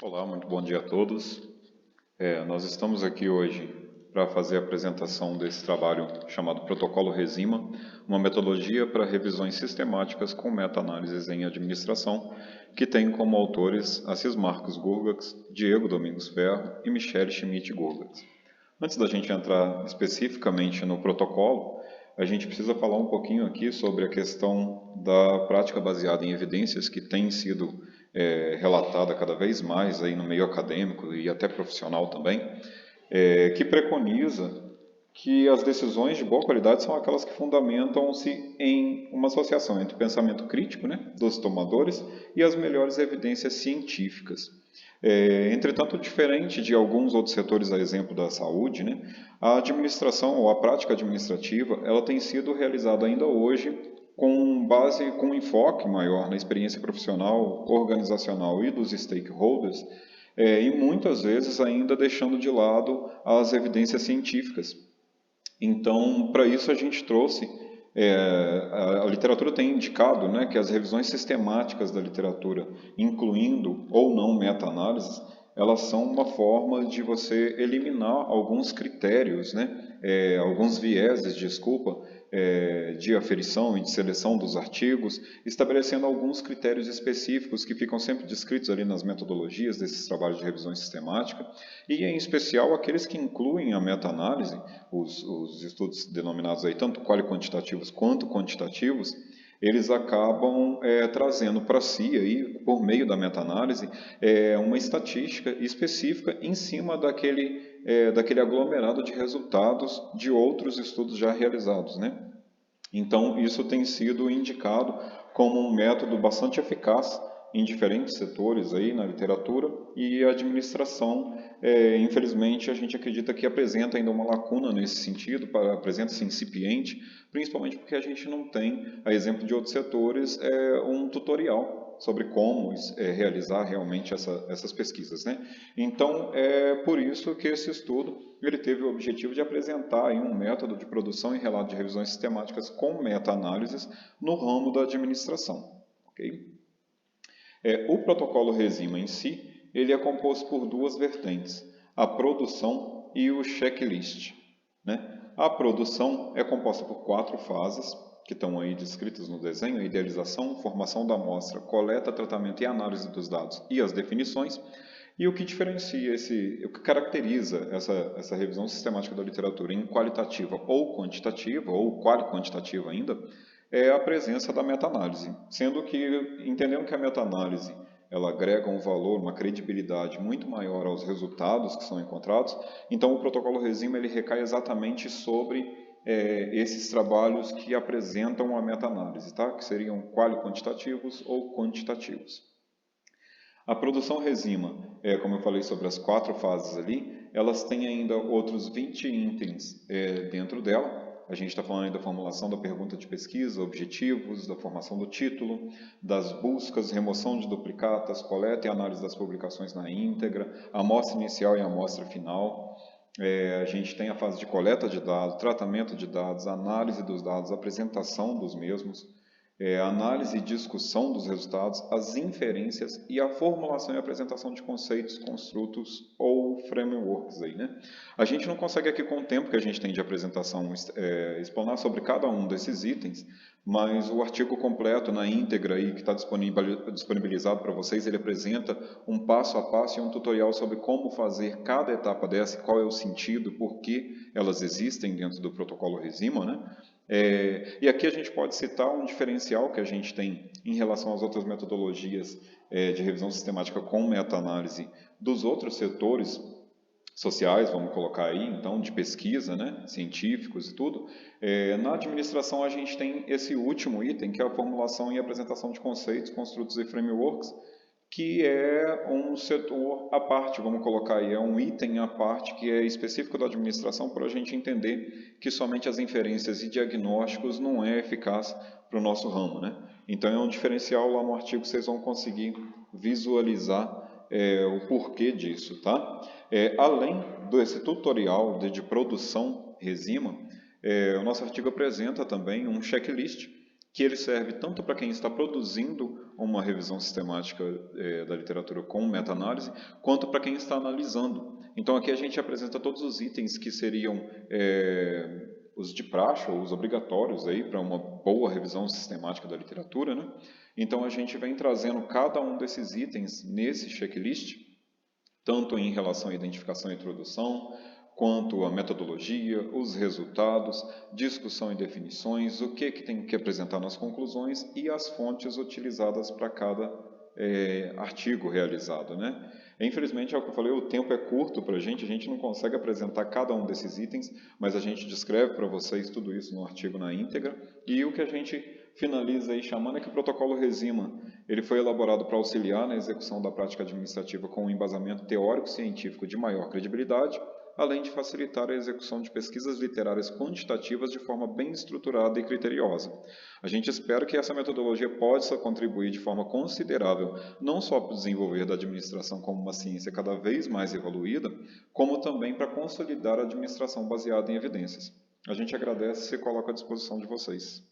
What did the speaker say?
Olá, muito bom dia a todos. Nós estamos aqui hoje para fazer a apresentação desse trabalho chamado Protocolo Resima, uma metodologia para revisões sistemáticas com meta-análises em administração, que tem como autores Assis Marcos Gurgax, Diego Domingos Ferro e Michele Schmidt Gurgax. Antes da gente entrar especificamente no protocolo, a gente precisa falar um pouquinho aqui sobre a questão da prática baseada em evidências que tem sido relatada cada vez mais aí no meio acadêmico e até profissional também, que preconiza que as decisões de boa qualidade são aquelas que fundamentam-se em uma associação entre o pensamento crítico, né, dos tomadores e as melhores evidências científicas. Entretanto, diferente de alguns outros setores, a exemplo da saúde, né, a administração ou a prática administrativa, ela tem sido realizada ainda hoje com base, com um enfoque maior na experiência profissional, organizacional e dos stakeholders, e muitas vezes ainda deixando de lado as evidências científicas. Então, para isso a gente trouxe, a literatura tem indicado, né, que as revisões sistemáticas da literatura, incluindo ou não meta-análises, elas são uma forma de você eliminar alguns critérios, né, alguns vieses, desculpa, de aferição e de seleção dos artigos, estabelecendo alguns critérios específicos que ficam sempre descritos ali nas metodologias desses trabalhos de revisão sistemática, e em especial aqueles que incluem a meta-análise, os estudos denominados aí tanto quali-quantitativos quanto quantitativos, eles acabam trazendo para si, aí, por meio da meta-análise, uma estatística específica em cima daquele aglomerado de resultados de outros estudos já realizados, né? Então, isso tem sido indicado como um método bastante eficaz em diferentes setores aí na literatura, e a administração, infelizmente, a gente acredita que apresenta ainda uma lacuna nesse sentido, apresenta-se incipiente, principalmente porque a gente não tem, a exemplo de outros setores, um tutorial sobre como realizar realmente essas pesquisas, né? Então, é por isso que esse estudo ele teve o objetivo de apresentar aí um método de produção e relato de revisões sistemáticas com meta-análises no ramo da administração. Okay? O protocolo Resima em si, ele é composto por duas vertentes, a produção e o checklist, né? A produção é composta por 4 fases, que estão aí descritas no desenho: a idealização, formação da amostra, coleta, tratamento e análise dos dados e as definições. E o que diferencia o que caracteriza essa revisão sistemática da literatura em qualitativa ou quantitativa, ou quali-quantitativa ainda, é a presença da meta-análise, sendo que, entendendo que a meta-análise ela agrega um valor, uma credibilidade muito maior aos resultados que são encontrados, então o protocolo Resima ele recai exatamente sobre esses trabalhos que apresentam a meta-análise, tá? Que seriam quali-quantitativos ou quantitativos. A produção Resima, como eu falei sobre as 4 fases ali, elas têm ainda outros 20 itens dentro dela. A gente está falando aí da formulação da pergunta de pesquisa, objetivos, da formação do título, das buscas, remoção de duplicatas, coleta e análise das publicações na íntegra, amostra inicial e amostra final. A gente tem a fase de coleta de dados, tratamento de dados, análise dos dados, apresentação dos mesmos, análise e discussão dos resultados, as inferências e a formulação e apresentação de conceitos, construtos ou frameworks. Aí, né? A gente não consegue aqui, com o tempo que a gente tem de apresentação, explanar sobre cada um desses itens, mas o artigo completo na íntegra aí, que está disponibilizado para vocês, ele apresenta um passo a passo e um tutorial sobre como fazer cada etapa dessa, qual é o sentido, por que elas existem dentro do protocolo Resima, né? E aqui a gente pode citar um diferencial que a gente tem em relação às outras metodologias de revisão sistemática com meta-análise dos outros setores sociais, vamos colocar aí, então, de pesquisa, né, científicos e tudo. Na administração a gente tem esse último item, que é a formulação e apresentação de conceitos, construtos e frameworks, que é um setor à parte, vamos colocar aí, é um item à parte que é específico da administração para a gente entender que somente as inferências e diagnósticos não é eficaz para o nosso ramo, né? Então é um diferencial lá no artigo, vocês vão conseguir visualizar o porquê disso, tá? Além desse tutorial de produção Resima, o nosso artigo apresenta também um checklist que ele serve tanto para quem está produzindo uma revisão sistemática da literatura com meta-análise, quanto para quem está analisando. Então aqui a gente apresenta todos os itens que seriam os de praxe ou os obrigatórios para uma boa revisão sistemática da literatura, né? Então a gente vem trazendo cada um desses itens nesse checklist, tanto em relação à identificação e introdução, quanto à metodologia, os resultados, discussão e definições, o que tem que apresentar nas conclusões e as fontes utilizadas para cada artigo realizado, né? Infelizmente, é o que eu falei, o tempo é curto para a gente não consegue apresentar cada um desses itens, mas a gente descreve para vocês tudo isso no artigo na íntegra, e o que a gente finaliza aí chamando é que o protocolo Resima, ele foi elaborado para auxiliar na execução da prática administrativa com um embasamento teórico-científico de maior credibilidade, além de facilitar a execução de pesquisas literárias quantitativas de forma bem estruturada e criteriosa. A gente espera que essa metodologia possa contribuir de forma considerável, não só para o desenvolver da administração como uma ciência cada vez mais evoluída, como também para consolidar a administração baseada em evidências. A gente agradece e se coloca à disposição de vocês.